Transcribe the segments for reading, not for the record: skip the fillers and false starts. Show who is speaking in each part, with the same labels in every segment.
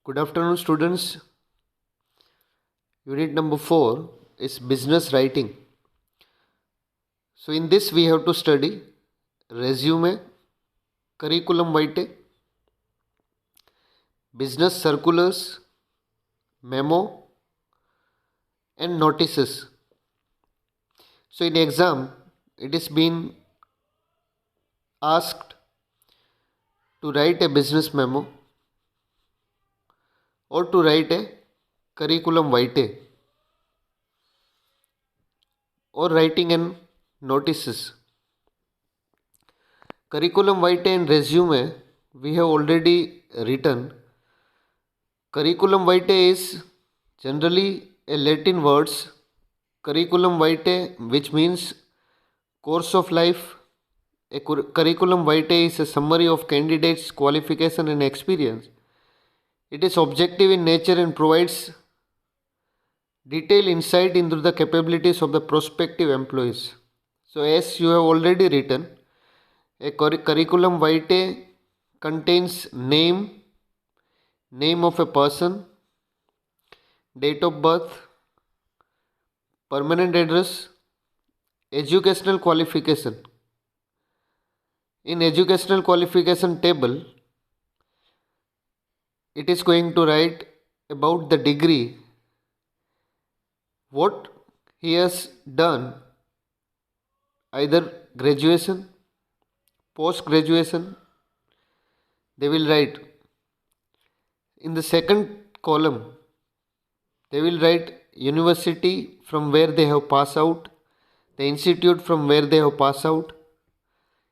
Speaker 1: Good afternoon, students. Unit number 4 is business writing. So, in this, we have to study resume, curriculum vitae, business circulars, memo, and notices. So, in exam, it is been asked to write a business memo or to write a curriculum vitae or writing an notices. Curriculum vitae and resume we have already written. Curriculum vitae is generally a Latin words curriculum vitae, which means course of life. A curriculum vitae is a summary of candidates' qualification and experience. It is objective in nature and provides detailed insight into the capabilities of the prospective employees. So, as you have already written, a curriculum vitae contains name of a person, date of birth, permanent address, educational qualification. In educational qualification table, it is going to write about the degree, what he has done, either graduation, post graduation. They will write in the second column, they will write university from where they have passed out, the institute from where they have passed out.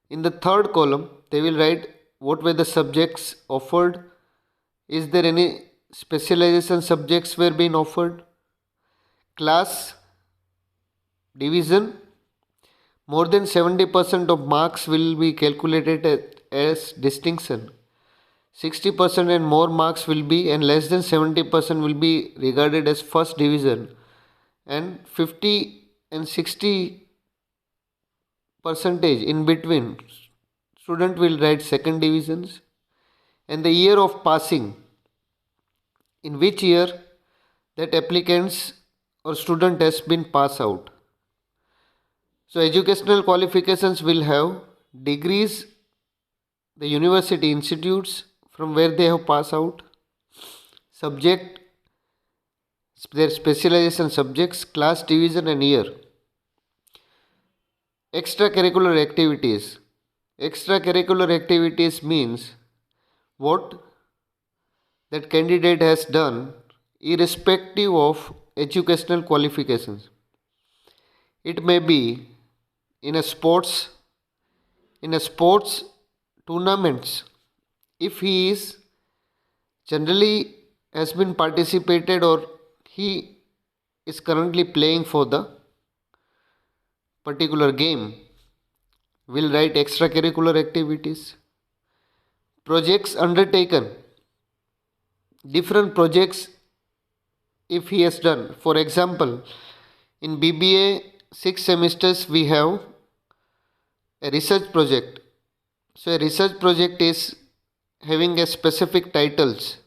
Speaker 1: In the third column, they will write what were the subjects offered, is there any specialization subjects were being offered, class, division. More than 70% of marks will be calculated as distinction. 60% and more marks will be, and less than 70% will be regarded as first division, and 50 and 60 percentage in between student will write second divisions, and the year of passing, in which year that applicants or student has been passed out. So educational qualifications will have degrees, the university institutes from where they have passed out, subject, their specialization subjects, class, division and year. Extracurricular activities. Extracurricular activities means what that candidate has done irrespective of educational qualifications. It may be in a sports tournaments, if he is generally has been participated or he is currently playing for the particular game, will write extracurricular activities. Projects undertaken, different projects if he has done. For example, in BBA 6 semesters we have a research project. So a research project is having a specific titles.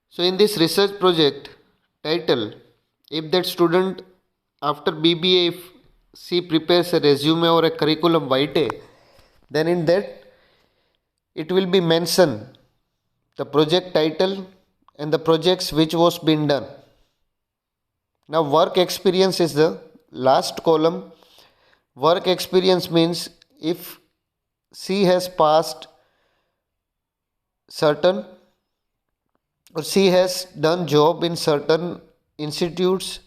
Speaker 1: So in this research project title, if that student after BBA, if she prepares a resume or a curriculum vitae, then in that it will be mentioned the project title and the projects which was being done. Now work experience is the last column. Work experience means if she has passed certain or she has done job in certain institutes,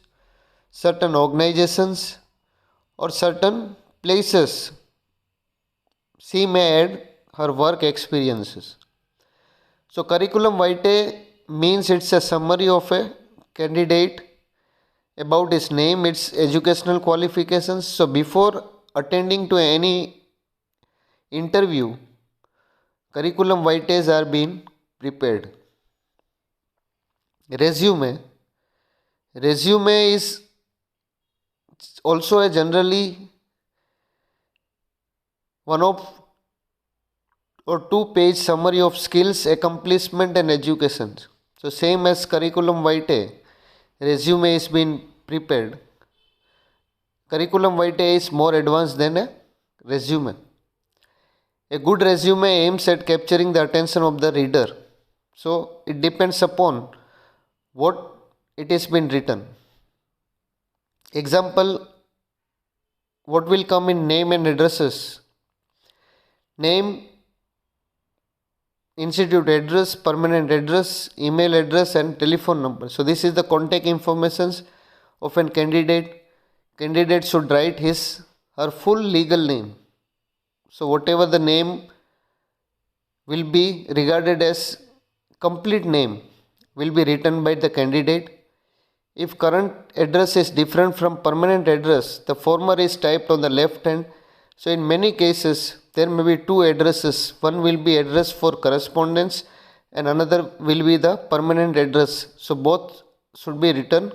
Speaker 1: certain organizations or certain places, she may add her work experiences. So curriculum vitae means it's a summary of a candidate about his name, its educational qualifications. So before attending to any interview, curriculum vitae are being prepared. Resume is also a generally one of or two-page summary of skills, accomplishment and education. So same as curriculum vitae, resume is being prepared. Curriculum vitae is more advanced than a resume. A good resume aims at capturing the attention of the reader. So it depends upon what it has been written. Example, what will come in name and addresses? Name, institute address, permanent address, email address and telephone number. So this is the contact informations of an candidate. Candidate should write his her full legal name. So whatever the name will be regarded as complete name will be written by the candidate. If current address is different from permanent address, the former is typed on the left hand. So in many cases, there may be two addresses. One will be address for correspondence and another will be the permanent address. So both should be written.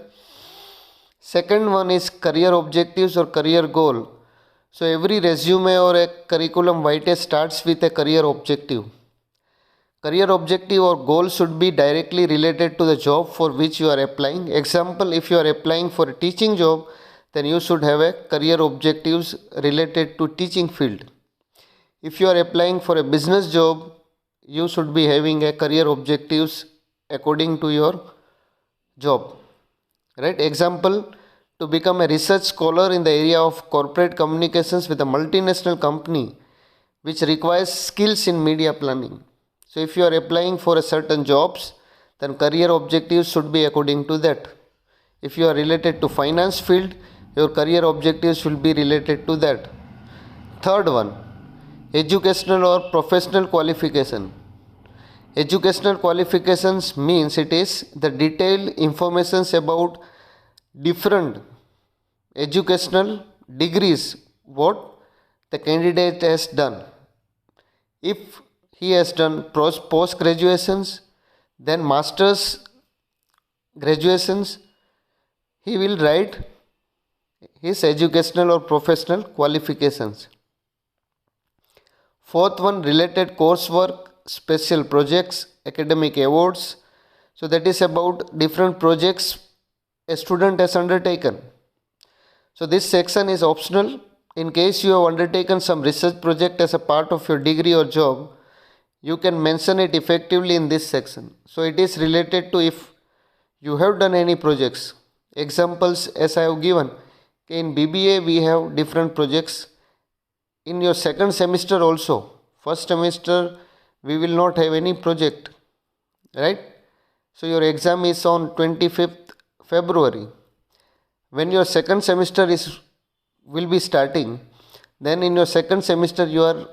Speaker 1: Second one is career objectives or career goal. So every resume or a curriculum vitae starts with a career objective. Career objective or goal should be directly related to the job for which you are applying. Example, if you are applying for a teaching job, then you should have a career objectives related to teaching field. If you are applying for a business job, you should be having a career objectives according to your job. Right? Example, to become a research scholar in the area of corporate communications with a multinational company which requires skills in media planning. So if you are applying for a certain jobs, then career objectives should be according to that. If you are related to finance field, your career objectives will be related to that. Third one, educational or professional qualification. Educational qualifications means it is the detailed informations about different educational degrees what the candidate has done. If he has done post graduations, then master's graduations, he will write his educational or professional qualifications. Fourth one, related coursework, special projects, academic awards. So that is about different projects a student has undertaken. So this section is optional. In case you have undertaken some research project as a part of your degree or job, you can mention it effectively in this section. So it is related to if you have done any projects. Examples as I have given. In BBA we have different projects. In your second semester also. First semester we will not have any project. Right? So your exam is on 25th February. When your second semester will be starting, then in your second semester you are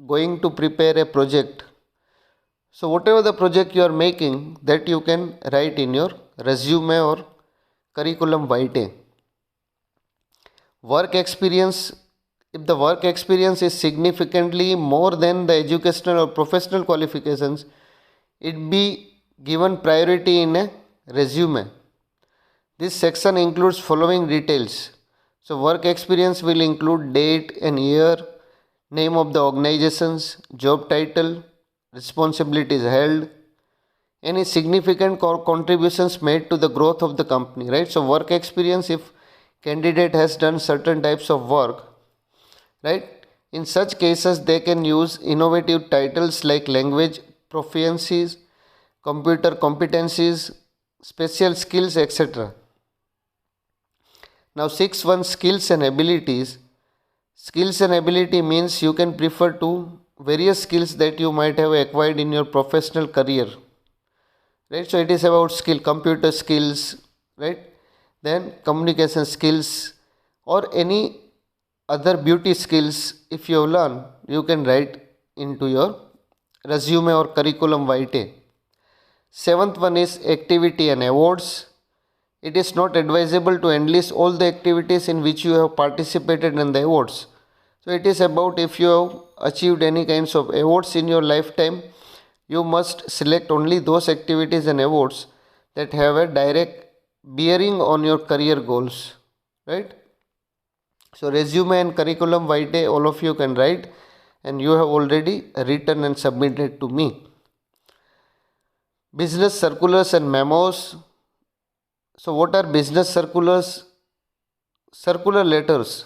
Speaker 1: going to prepare a project. So whatever the project you are making, that you can write in your resume or curriculum vitae. Work experience, if the work experience is significantly more than the educational or professional qualifications, it be given priority in a resume. This section includes following details. So work experience will include date and year, name of the organizations, job title, responsibilities held, any significant contributions made to the growth of the company, right? So work experience, if candidate has done certain types of work, right? In such cases, they can use innovative titles like language proficiencies, computer competencies, special skills, etc. Now 6.1, skills and abilities. Skills and ability means you can prefer to various skills that you might have acquired in your professional career. Right? So it is about skill, computer skills, right? Then communication skills or any other beauty skills. If you have learned, you can write into your resume or curriculum vitae. 7th one is activity and awards. It is not advisable to enlist all the activities in which you have participated in the awards. So it is about if you have achieved any kinds of awards in your lifetime, you must select only those activities and awards that have a direct bearing on your career goals. Right? So resume and curriculum vitae all of you can write, and you have already written and submitted to me. Business circulars and memos. So what are business circulars? Circular letters.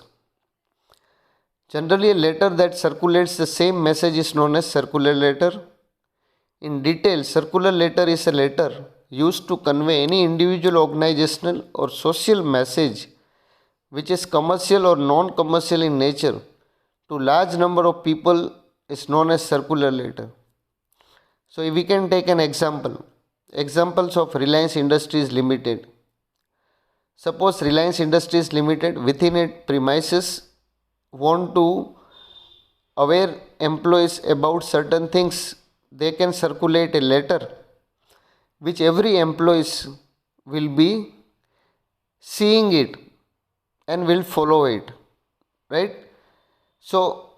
Speaker 1: Generally, a letter that circulates the same message is known as circular letter. In detail, circular letter is a letter used to convey any individual, organizational, or social message which is commercial or non-commercial in nature to large number of people is known as circular letter. So if we can take an example. Examples of Reliance Industries Limited. Suppose Reliance Industries Limited within its premises want to aware employees about certain things, they can circulate a letter which every employees will be seeing it and will follow it, right? So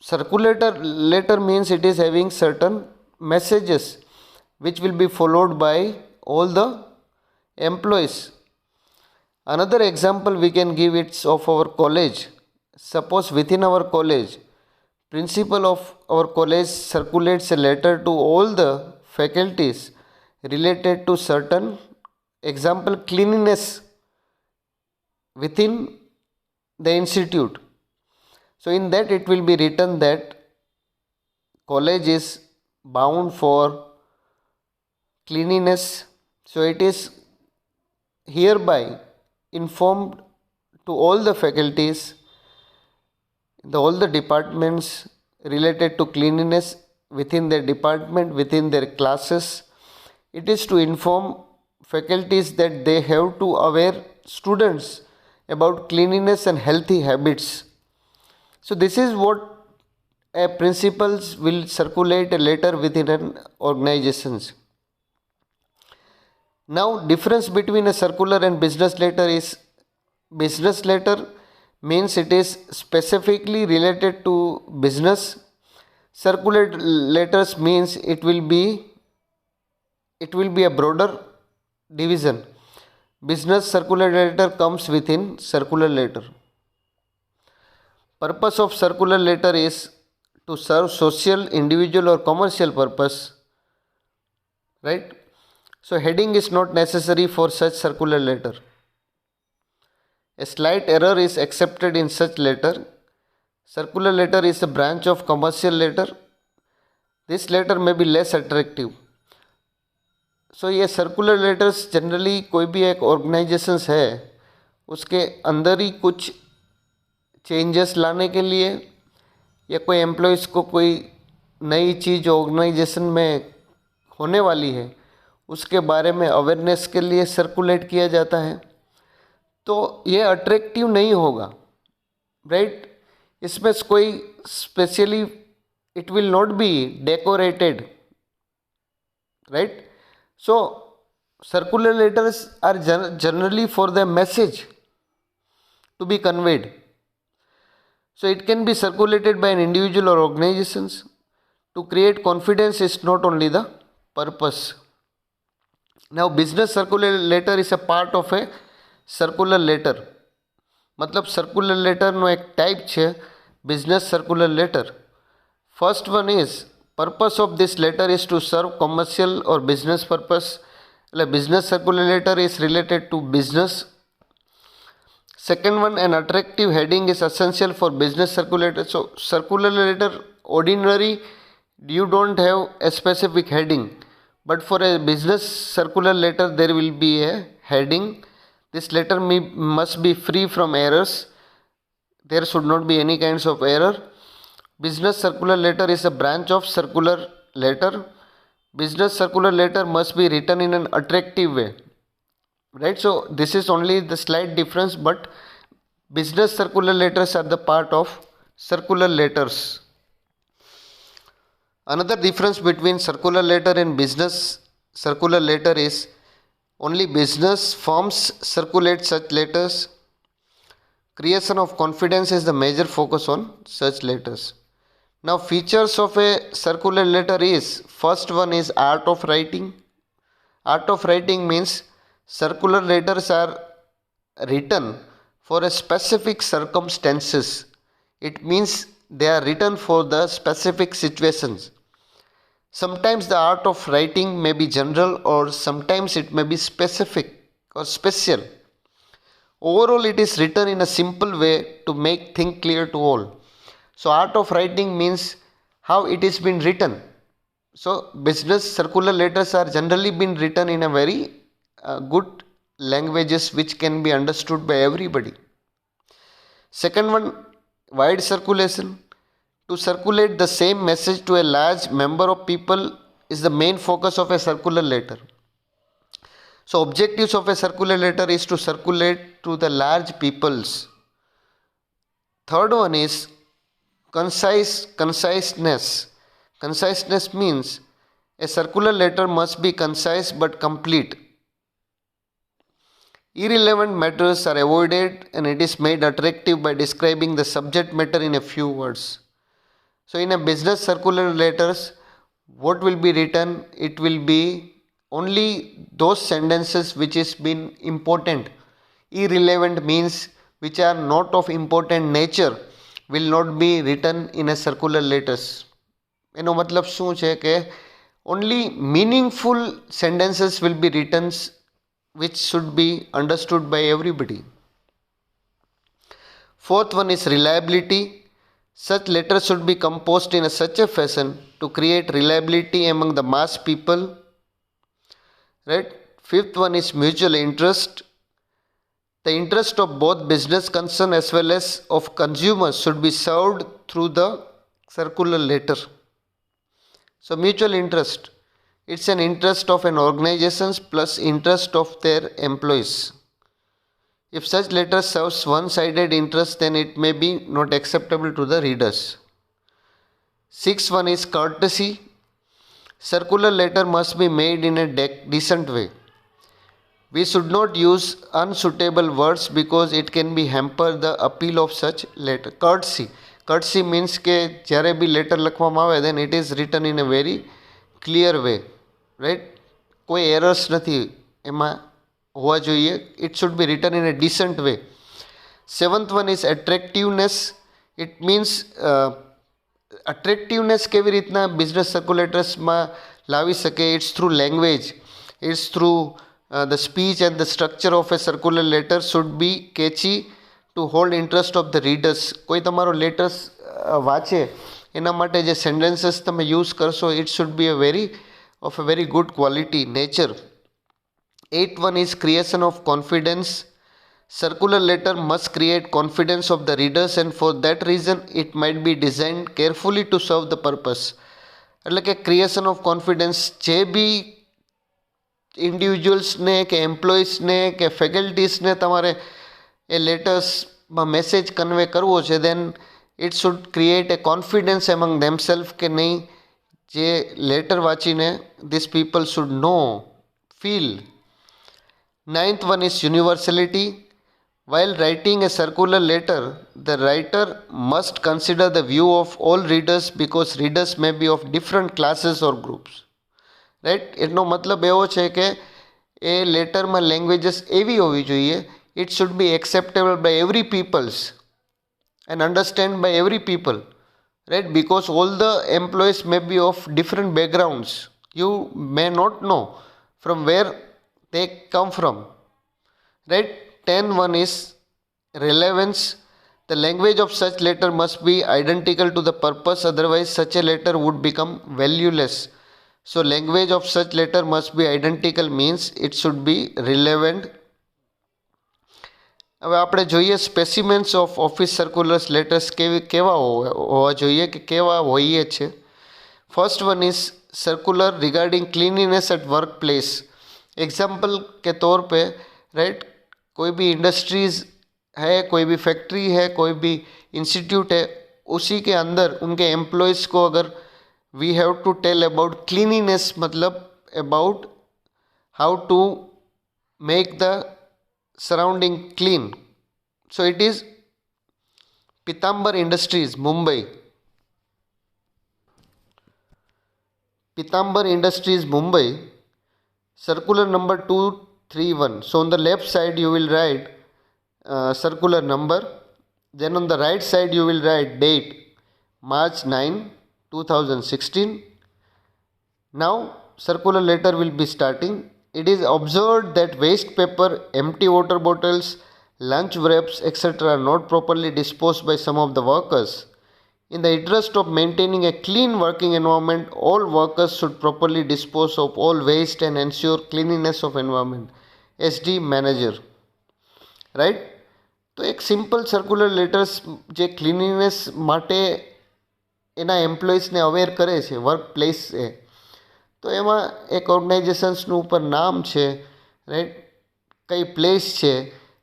Speaker 1: circulator letter means it is having certain messages which will be followed by all the employees. Another example we can give it's of our college. Suppose within our college, principal of our college circulates a letter to all the faculties related to certain example cleanliness within the institute. So in that it will be written that college is bound for cleanliness. So it is hereby informed to all the faculties, all the departments related to cleanliness within their department, within their classes. It is to inform faculties that they have to aware students about cleanliness and healthy habits. So this is what a principals will circulate a letter within an organizations. Now difference between a circular and business letter is business letter means it is specifically related to business. Circular letters means it will be a broader division. Business circular letter comes within circular letter. Purpose of circular letter is to serve social, individual or commercial purpose, right? So heading is not necessary for such circular letter. A slight error is accepted in such letter. Circular letter is a branch of commercial letter. This letter may be less attractive. सो ये circular letters generally कोई भी एक organisations है उसके अंदर ही कुछ changes लाने के लिए या कोई एम्प्लॉयज़ को कोई नई चीज़ ऑर्गेनाइजेशन में होने वाली है उसके बारे में अवेयरनेस के लिए सर्कुलेट किया जाता है, तो ये अट्रैक्टिव नहीं होगा, राइट? इसमें कोई specially it will not be decorated, right? So circular letters are generally for the message to be conveyed. So it can be circulated by an individual or organizations. To create confidence is not only the purpose. Now business circular letter is a part of a circular letter. मतलब circular letter નો એક type છે business circular letter. First one is purpose of this letter is to serve commercial or business purpose. એટલે business circular letter is related to business. Second one, an attractive heading is essential for business circular letter. So circular letter ordinary you don't have a specific heading, but for a business circular letter there will be a heading. This letter must be free from errors. There should not be any kinds of error. Business circular letter is a branch of circular letter. Business circular letter must be written in an attractive way, right? So this is only the slight difference, but business circular letters are the part of circular letters. Another difference between circular letter and business circular letter is only business firms circulate such letters. Creation of confidence is the major focus on such letters. Now features of a circular letter is, first one is art of writing. Art of writing means circular letters are written for a specific circumstances. It means they are written for the specific situations. Sometimes the art of writing may be general or sometimes it may be specific or special. Overall, it is written in a simple way to make things clear to all. So art of writing means how it is been written. So business circular letters are generally been written in a very good languages which can be understood by everybody. Second one, wide circulation. To circulate the same message to a large number of people is the main focus of a circular letter. So objectives of a circular letter is to circulate to the large peoples. Third one is conciseness. Conciseness means a circular letter must be concise but complete. Irrelevant matters are avoided and it is made attractive by describing the subject matter in a few words. So in a business circular letters, what will be written? It will be only those sentences which is been important. Irrelevant means which are not of important nature will not be written in a circular letters. એનો મતલબ શું છે કે only meaningful sentences will be written which should be understood by everybody. Fourth one is reliability. Such letters should be composed in such a fashion to create reliability among the mass people. Right? Fifth one is mutual interest. The interest of both business concern as well as of consumers should be served through the circular letter. So mutual interest, it's an interest of an organization plus interest of their employees. If such letter serves one-sided interest, then it may be not acceptable to the readers. Sixth one is courtesy. Circular letter must be made in a decent way. We should not use unsuitable words because it can be hamper the appeal of such letter. Courtesy. Courtesy means કે જ્યારે બી letter લખવામાં આવે then it is written in a very clear way. Right? કોઈ errors નથી એમાં હોવા જોઈએ. It should be written in a decent way. Seventh one is attractiveness. It means attractiveness કેવી રીતના બિઝનેસ સર્ક્યુલેટર્સમાં લાવી શકે? It's through language. It's through the speech and the structure of a circular letter should be catchy to hold interest of the readers. કોઈ તમારો letters વાંચે એના માટે જે સેન્ટેન્સીસ તમે યુઝ કરશો it should be a very good quality nature. Eighth one is creation of confidence. Circular letter must create confidence of the readers and for that reason it might be designed carefully to serve the purpose. એટલે કે creation of confidence જે બી ઇન્ડિવિજ્યુઅલ્સને કે એમ્પ્લોઈઝને કે ફેકલ્ટીઝને તમારે એ લેટર્સમાં message convey કરવો છે then it should create a confidence among themselves કે નહીં જે લેટર વાંચીને these people should know, feel. Ninth one is universality. While writing a circular letter, the writer must consider the view of all readers because readers may be of different classes or groups. Right? એનો મતલબ એવો છે કે એ લેટરમાં languages એવી હોવી જોઈએ it should be acceptable by every peoples and understand by every people. Right? Because all the employees may be of different backgrounds. You may not know from where they come from. Right? 10 is relevance. The language of such letter must be identical to the purpose, otherwise such a letter would become valueless. So language of such letter must be identical means it should be relevant. હવે આપણે જોઈએ specimens of office સર્ક્યુલર્સ letters કેવા હોવા જોઈએ કે કેવા હોઈએ છે. First one is circular regarding cleanliness at work place. Example के तौर पे राइट कोई भी इंडस्ट्रीज़ है, कोई भी फैक्ट्री है, कोई भी इंस्टीट्यूट है, उसी के अंदर उनके एम्प्लॉयज़ को अगर we have to tell about cleanliness, मतलब about how to make the surrounding clean. So it is Pitambar Industries Mumbai. Pitambar Industries Mumbai, circular number 231. So on the left side you will write circular number, then on the right side you will write date March 9, 2016, Now circular letter will be starting. It is observed that waste paper, empty water bottles, lunch wraps, etc. are not properly disposed by some of the workers. In the interest of maintaining a clean working environment, all workers should properly dispose of all waste and ensure cleanliness of environment. SD manager. Right. તો એક simple circular letters જે cleanliness માટે એના એમ્પ્લોઈઝને aware કરે છે work પ્લેસે, તો એમાં એક ઓર્ગેનાઇઝેશન્સનું ઉપર નામ છે, રાઈટ, કઈ પ્લેસ છે,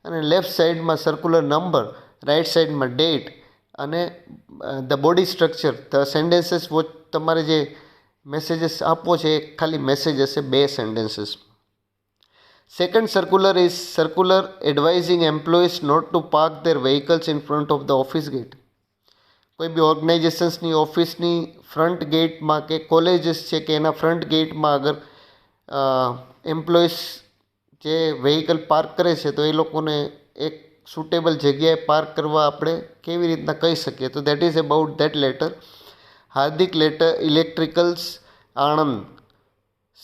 Speaker 1: અને લેફ્ટ સાઈડમાં સર્ક્યુલર નંબર, રાઈટ સાઈડમાં ડેટ, અને the body structure, the sentences તમારે જે મેસેજીસ આપવો છે એ ખાલી મેસેજ હશે, 2 sentences. Second circular is circular advising employees not to park their vehicles in front of the office gate. કોઈ બી ઓર્ગેનાઇઝેશન્સની ઓફિસની ફ્રન્ટ ગેટમાં કે કોલેજીસ છે કે એના ફ્રન્ટ ગેટમાં અગર એમ્પ્લોઈઝ જે વ્હીકલ પાર્ક કરે છે તો એ લોકોને એક સુટેબલ જગ્યાએ પાર્ક કરવા આપણે કેવી રીતના કહી શકીએ, તો that is about that letter. Hardik letter electricals Anand,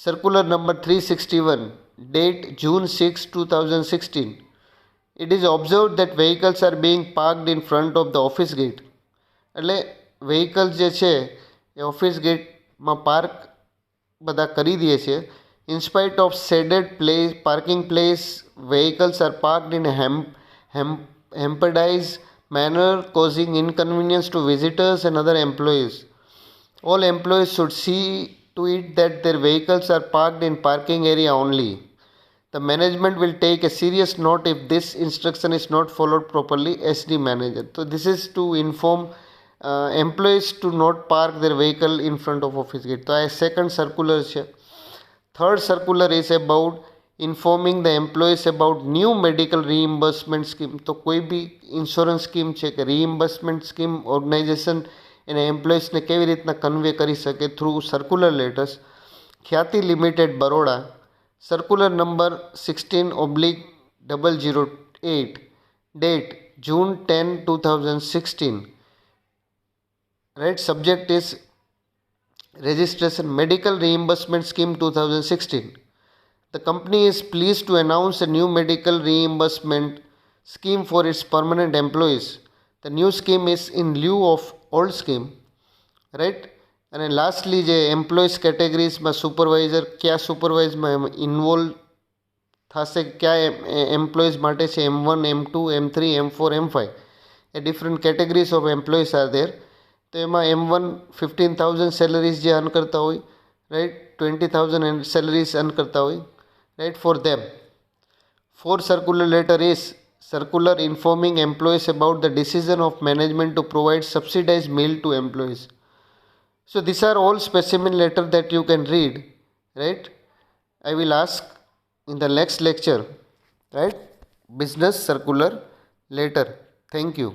Speaker 1: circular number 361, date June 6, 2016. It is observed that vehicles are being parked in front of the office gate. એટલે વ્હીકલ્સ જે છે એ ઓફિસ ગેટમાં પાર્ક બધા કરી દે છે. In spite of shaded place parking place, vehicles are parked in a hampered manner, causing inconvenience to visitors and other employees. All employees should see to it that their vehicles are parked in parking area only. The management will take a serious note if this instruction is not followed properly. SD manager. So this is to inform employees to not park their vehicle in front of office gate. તો આ second circular છે. Third circular is about informing the employees about new medical reimbursement scheme. તો કોઈ બી insurance scheme છે કે રીઇમ્બર્સમેન્ટ scheme organisation એને એમ્પ્લોઈઝને કેવી રીતના કન્વે કરી શકે થ્રુ સર્ક્યુલર લેટર્સ. ખ્યાતિ limited Baroda, circular number 16/008, date June 10, 2016. Right, subject is registration medical reimbursement scheme 2016. The company is pleased to announce a new medical reimbursement scheme for its permanent employees. The new scheme is in lieu of old scheme. Right. અને lastly જે employees કેટેગરીઝમાં supervisor કયા સુપરવાઇઝમાં involve થશે, કયા employees માટે છે, M1, M2, M3, M4, M5 A different categories of employees are there. તો એમાં M1 15,000 સેલરીઝ જે અર્ન કરતા હોય, રાઈટ, 20,000 સેલરીઝ અર્ન કરતા હોય, right, for them. Fourth circular letter is circular informing employees about the decision of management to provide subsidized meal to employees. So these are all specimen letter that you can read, right? I will ask in the next lecture, right? Business circular letter. Thank you.